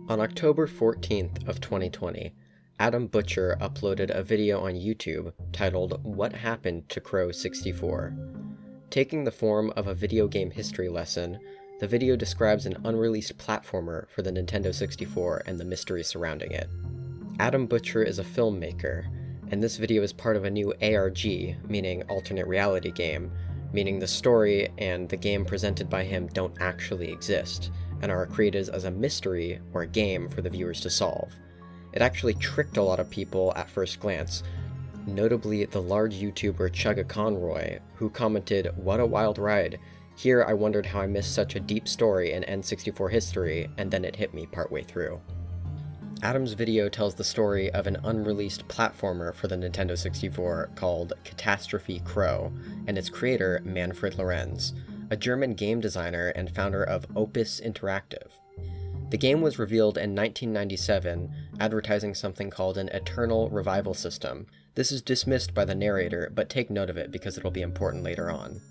On October 14th of 2020, Adam Butcher uploaded a video on YouTube titled What Happened to Crow 64. Taking the form of a video game history lesson, the video describes an unreleased platformer for the Nintendo 64 and the mystery surrounding it. Adam Butcher is a filmmaker, and this video is part of a new ARG, meaning alternate reality game, meaning the story and the game presented by him don't actually exist, and are created as a mystery or a game for the viewers to solve. It actually tricked a lot of people at first glance, notably the large YouTuber Chugga Conroy, who commented, "What a wild ride. Here I wondered how I missed such a deep story in N64 history, and then it hit me partway through." Adam's video tells the story of an unreleased platformer for the Nintendo 64 called Catastrophe Crow, and its creator, Manfred Lorenz, a German game designer and founder of Opus Interactive. The game was revealed in 1997, advertising something called an Eternal Revival System. This is dismissed by the narrator, but take note of it because it'll be important later on.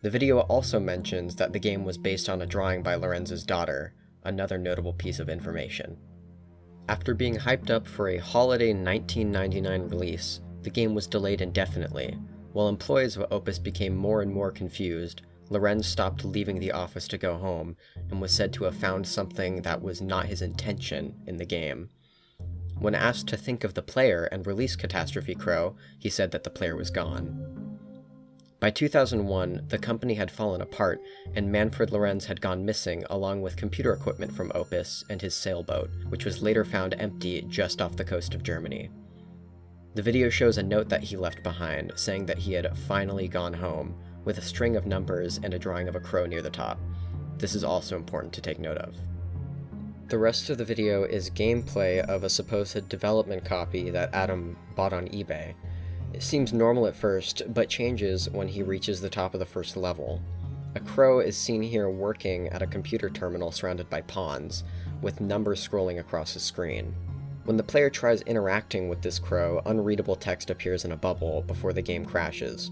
The video also mentions that the game was based on a drawing by Lorenz's daughter, another notable piece of information. After being hyped up for a holiday 1999 release, the game was delayed indefinitely. While employees of Opus became more and more confused, Lorenz stopped leaving the office to go home, and was said to have found something that was not his intention in the game. When asked to think of the player and release Catastrophe Crow, he said that the player was gone. By 2001, the company had fallen apart, and Manfred Lorenz had gone missing along with computer equipment from Opus and his sailboat, which was later found empty just off the coast of Germany. The video shows a note that he left behind, saying that he had finally gone home, with a string of numbers and a drawing of a crow near the top. This is also important to take note of. The rest of the video is gameplay of a supposed development copy that Adam bought on eBay. It seems normal at first, but changes when he reaches the top of the first level. A crow is seen here working at a computer terminal surrounded by pawns, with numbers scrolling across the screen. When the player tries interacting with this crow, unreadable text appears in a bubble before the game crashes.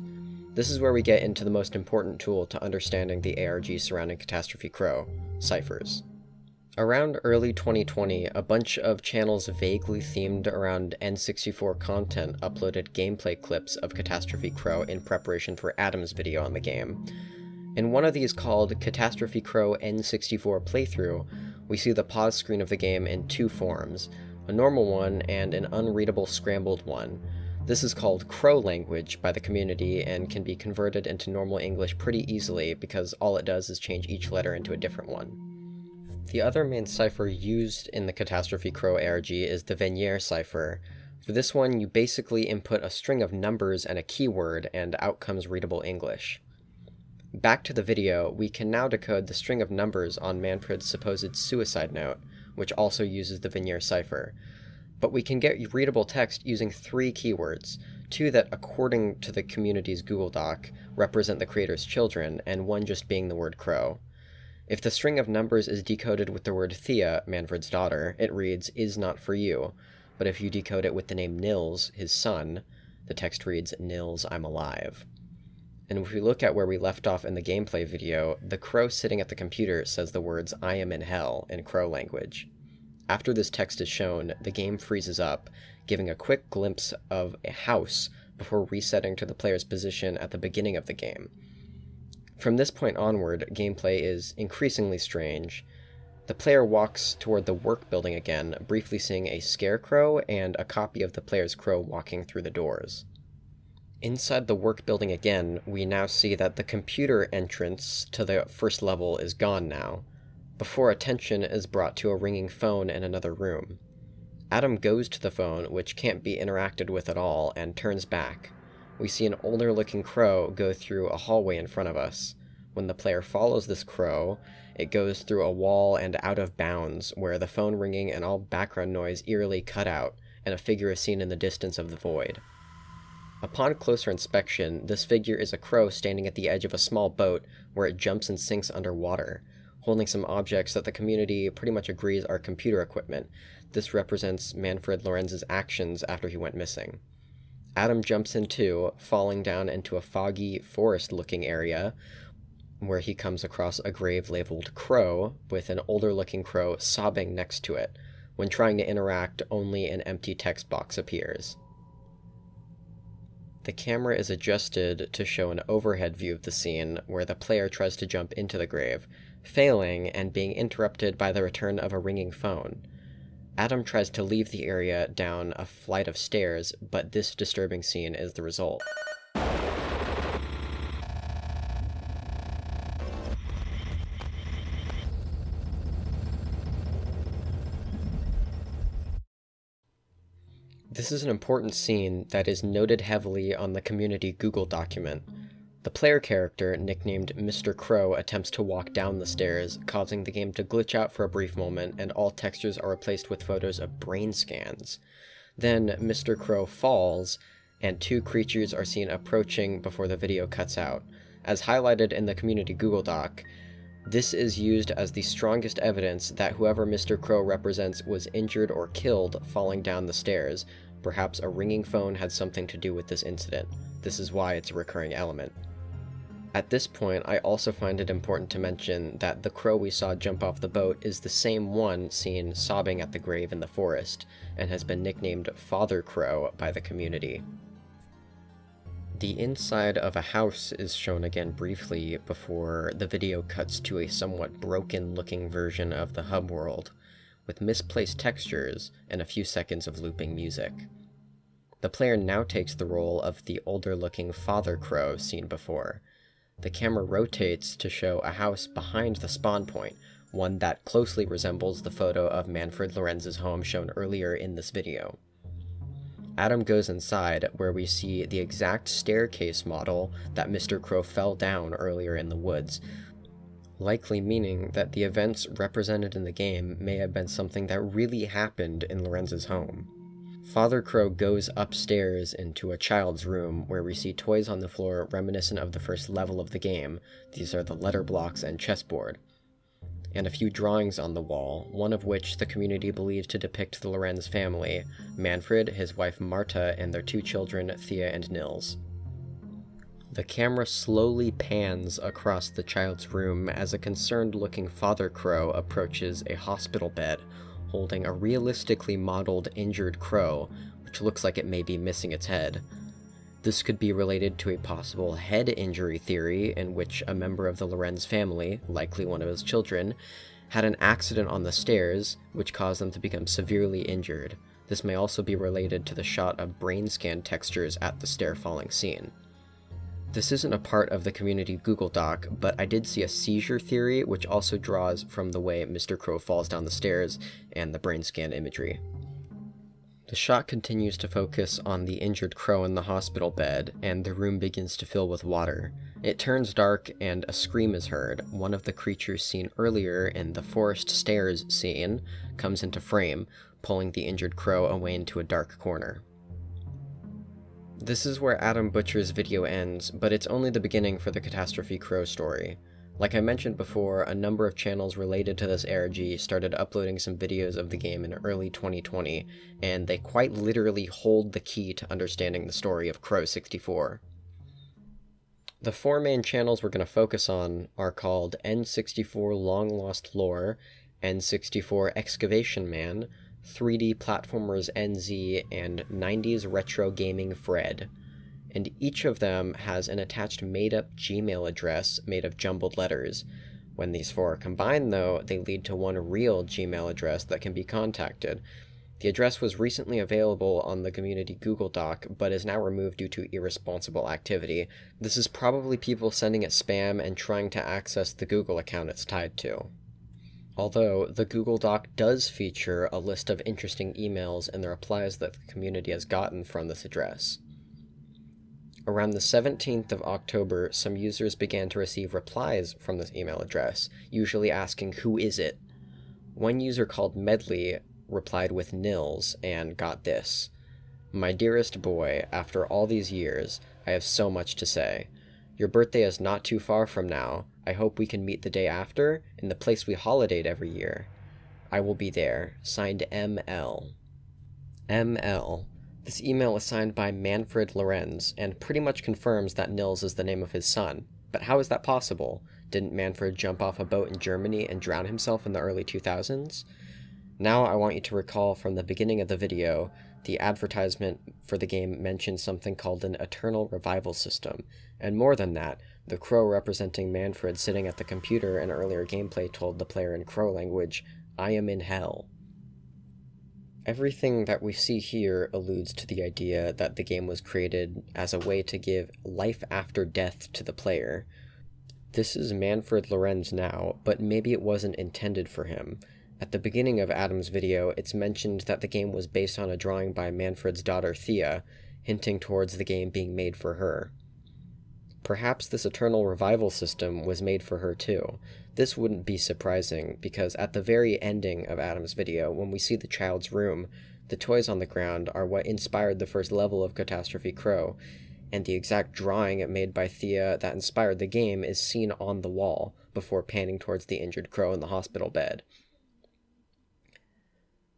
This is where we get into the most important tool to understanding the ARG surrounding Catastrophe Crow, ciphers. Around early 2020, a bunch of channels vaguely themed around N64 content uploaded gameplay clips of Catastrophe Crow in preparation for Adam's video on the game. In one of these called Catastrophe Crow N64 Playthrough, we see the pause screen of the game in two forms, a normal one and an unreadable scrambled one. This is called Crow language by the community and can be converted into normal English pretty easily because all it does is change each letter into a different one. The other main cipher used in the Catastrophe Crow ARG is the Vennier cipher. For this one, you basically input a string of numbers and a keyword, and out comes readable English. Back to the video, we can now decode the string of numbers on Manfred's supposed suicide note, which also uses the Vennier cipher. But we can get readable text using three keywords, two that, according to the community's Google Doc, represent the creator's children, and one just being the word crow. If the string of numbers is decoded with the word Thea, Manfred's daughter, it reads, "is not for you," but if you decode it with the name Nils, his son, the text reads, "Nils, I'm alive." And if we look at where we left off in the gameplay video, the crow sitting at the computer says the words, "I am in hell," in crow language. After this text is shown, the game freezes up, giving a quick glimpse of a house before resetting to the player's position at the beginning of the game. From this point onward, gameplay is increasingly strange. The player walks toward the work building again, briefly seeing a scarecrow and a copy of the player's crow walking through the doors. Inside the work building again, we now see that the computer entrance to the first level is gone now, before attention is brought to a ringing phone in another room. Adam goes to the phone, which can't be interacted with at all, and turns back. We see an older-looking crow go through a hallway in front of us. When the player follows this crow, it goes through a wall and out of bounds, where the phone ringing and all background noise eerily cut out, and a figure is seen in the distance of the void. Upon closer inspection, this figure is a crow standing at the edge of a small boat where it jumps and sinks underwater, holding some objects that the community pretty much agrees are computer equipment. This represents Manfred Lorenz's actions after he went missing. Adam jumps in too, falling down into a foggy, forest-looking area, where he comes across a grave labeled Crow, with an older-looking crow sobbing next to it. When trying to interact, only an empty text box appears. The camera is adjusted to show an overhead view of the scene, where the player tries to jump into the grave, failing and being interrupted by the return of a ringing phone. Adam tries to leave the area down a flight of stairs, but this disturbing scene is the result. This is an important scene that is noted heavily on the community Google document. The player character, nicknamed Mr. Crow, attempts to walk down the stairs, causing the game to glitch out for a brief moment, and all textures are replaced with photos of brain scans. Then, Mr. Crow falls, and two creatures are seen approaching before the video cuts out. As highlighted in the community Google Doc, this is used as the strongest evidence that whoever Mr. Crow represents was injured or killed falling down the stairs. Perhaps a ringing phone had something to do with this incident. This is why it's a recurring element. At this point, I also find it important to mention that the crow we saw jump off the boat is the same one seen sobbing at the grave in the forest, and has been nicknamed Father Crow by the community. The inside of a house is shown again briefly before the video cuts to a somewhat broken-looking version of the hub world, with misplaced textures and a few seconds of looping music. The player now takes the role of the older-looking Father Crow seen before. The camera rotates to show a house behind the spawn point, one that closely resembles the photo of Manfred Lorenz's home shown earlier in this video. Adam goes inside, where we see the exact staircase model that Mr. Crow fell down earlier in the woods, likely meaning that the events represented in the game may have been something that really happened in Lorenz's home. Father Crow goes upstairs into a child's room, where we see toys on the floor reminiscent of the first level of the game. These are the letter blocks and chessboard, and a few drawings on the wall, one of which the community believes to depict the Lorenz family: Manfred, his wife Marta, and their two children, Thea and Nils. The camera slowly pans across the child's room as a concerned-looking Father Crow approaches a hospital bed, holding a realistically modeled injured crow, which looks like it may be missing its head. This could be related to a possible head injury theory in which a member of the Lorenz family, likely one of his children, had an accident on the stairs, which caused them to become severely injured. This may also be related to the shot of brain scan textures at the stair falling scene. This isn't a part of the community Google Doc, but I did see a seizure theory which also draws from the way Mr. Crow falls down the stairs and the brain scan imagery. The shot continues to focus on the injured crow in the hospital bed, and the room begins to fill with water. It turns dark and a scream is heard. One of the creatures seen earlier in the forest stairs scene comes into frame, pulling the injured crow away into a dark corner. This is where Adam Butcher's video ends, but it's only the beginning for the Catastrophe Crow story. Like I mentioned before, a number of channels related to this ARG started uploading some videos of the game in early 2020, and they quite literally hold the key to understanding the story of Crow 64. The four main channels we're going to focus on are called N64 Long Lost Lore, N64 Excavation Man, 3D Platformers NZ, and 90s Retro Gaming Fred. And each of them has an attached made-up Gmail address made of jumbled letters. When these four are combined, though, they lead to one real Gmail address that can be contacted. The address was recently available on the community Google Doc, but is now removed due to irresponsible activity. This is probably people sending it spam and trying to access the Google account it's tied to. Although, the Google Doc does feature a list of interesting emails and the replies that the community has gotten from this address. Around the 17th of October, some users began to receive replies from this email address, usually asking, "Who is it?" One user called Medley replied with Nils and got this: "My dearest boy, after all these years, I have so much to say. Your birthday is not too far from now. I hope we can meet the day after, in the place we holidayed every year. I will be there. Signed ML. ML. This email is signed by Manfred Lorenz, and pretty much confirms that Nils is the name of his son. But how is that possible? Didn't Manfred jump off a boat in Germany and drown himself in the early 2000s? Now I want you to recall from the beginning of the video, the advertisement for the game mentioned something called an eternal revival system, and more than that, the crow representing Manfred sitting at the computer in earlier gameplay told the player in crow language, "I am in hell." Everything that we see here alludes to the idea that the game was created as a way to give life after death to the player. This is Manfred Lorenz now, but maybe it wasn't intended for him. At the beginning of Adam's video, it's mentioned that the game was based on a drawing by Manfred's daughter Thea, hinting towards the game being made for her. Perhaps this eternal revival system was made for her too. This wouldn't be surprising, because at the very ending of Adam's video, when we see the child's room, the toys on the ground are what inspired the first level of Catastrophe Crow, and the exact drawing made by Thea that inspired the game is seen on the wall, before panning towards the injured crow in the hospital bed.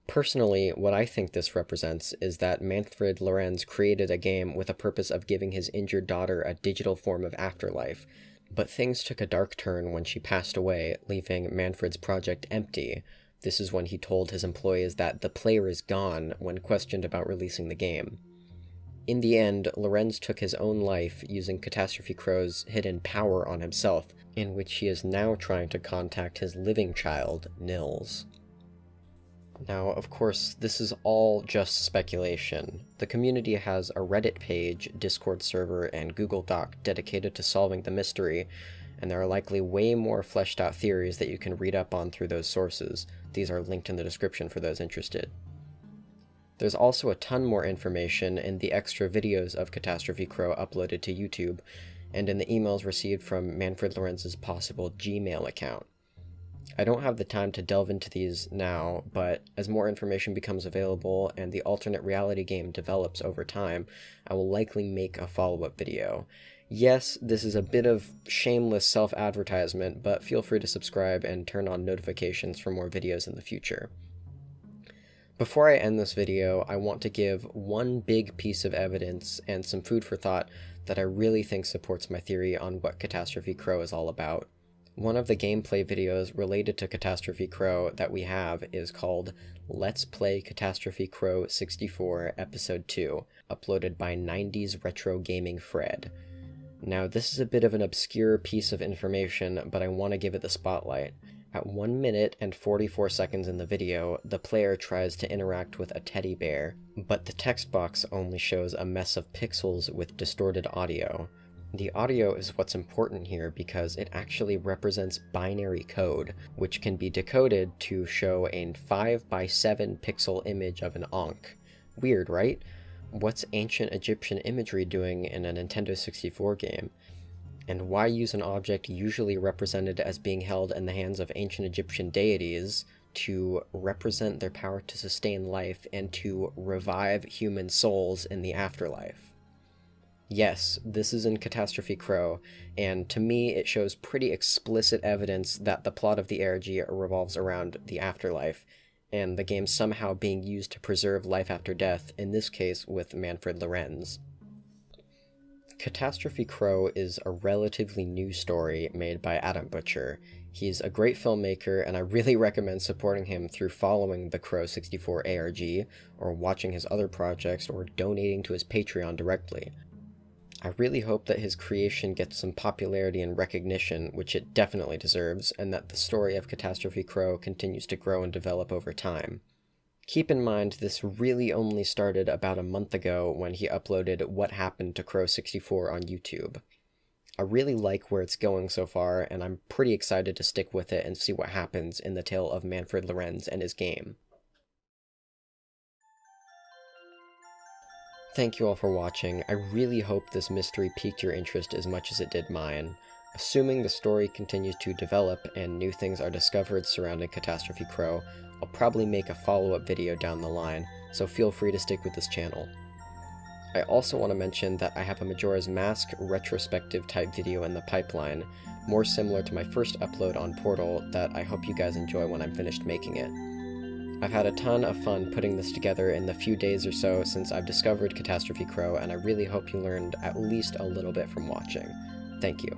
Personally, what I think this represents is that Manfred Lorenz created a game with a purpose of giving his injured daughter a digital form of afterlife, but things took a dark turn when she passed away, leaving Manfred's project empty. This is when he told his employees that the player is gone when questioned about releasing the game. In the end, Lorenz took his own life using Catastrophe Crow's hidden power on himself, in which he is now trying to contact his living child, Nils. Now, of course, this is all just speculation. The community has a Reddit page, Discord server, and Google Doc dedicated to solving the mystery, and there are likely way more fleshed out theories that you can read up on through those sources. These are linked in the description for those interested. There's also a ton more information in the extra videos of Catastrophe Crow uploaded to YouTube, and in the emails received from Manfred Lorenz's possible Gmail account. I don't have the time to delve into these now, but as more information becomes available and the alternate reality game develops over time, I will likely make a follow-up video. Yes, this is a bit of shameless self-advertisement, but feel free to subscribe and turn on notifications for more videos in the future. Before I end this video, I want to give one big piece of evidence and some food for thought that I really think supports my theory on what Catastrophe Crow is all about. One of the gameplay videos related to Catastrophe Crow that we have is called Let's Play Catastrophe Crow 64 Episode 2, uploaded by 90s Retro Gaming Fred. Now, this is a bit of an obscure piece of information, but I want to give it the spotlight. At 1 minute and 44 seconds in the video, the player tries to interact with a teddy bear, but the text box only shows a mess of pixels with distorted audio. The audio is what's important here because it actually represents binary code, which can be decoded to show a 5x7 pixel image of an Ankh. Weird, right? What's ancient Egyptian imagery doing in a Nintendo 64 game? And why use an object usually represented as being held in the hands of ancient Egyptian deities to represent their power to sustain life and to revive human souls in the afterlife? Yes, this is in Catastrophe Crow, and to me it shows pretty explicit evidence that the plot of the ARG revolves around the afterlife, and the game somehow being used to preserve life after death, in this case with Manfred Lorenz. Catastrophe Crow is a relatively new story made by Adam Butcher. He's a great filmmaker, and I really recommend supporting him through following the Crow 64 ARG, or watching his other projects, or donating to his Patreon directly. I really hope that his creation gets some popularity and recognition, which it definitely deserves, and that the story of Catastrophe Crow continues to grow and develop over time. Keep in mind, this really only started about a month ago when he uploaded What Happened to Crow 64 on YouTube. I really like where it's going so far, and I'm pretty excited to stick with it and see what happens in the tale of Manfred Lorenz and his game. Thank you all for watching. I really hope this mystery piqued your interest as much as it did mine. Assuming the story continues to develop and new things are discovered surrounding Catastrophe Crow, I'll probably make a follow-up video down the line, so feel free to stick with this channel. I also want to mention that I have a Majora's Mask retrospective type video in the pipeline, more similar to my first upload on Portal, that I hope you guys enjoy when I'm finished making it. I've had a ton of fun putting this together in the few days or so since I've discovered Catastrophe Crow, and I really hope you learned at least a little bit from watching. Thank you.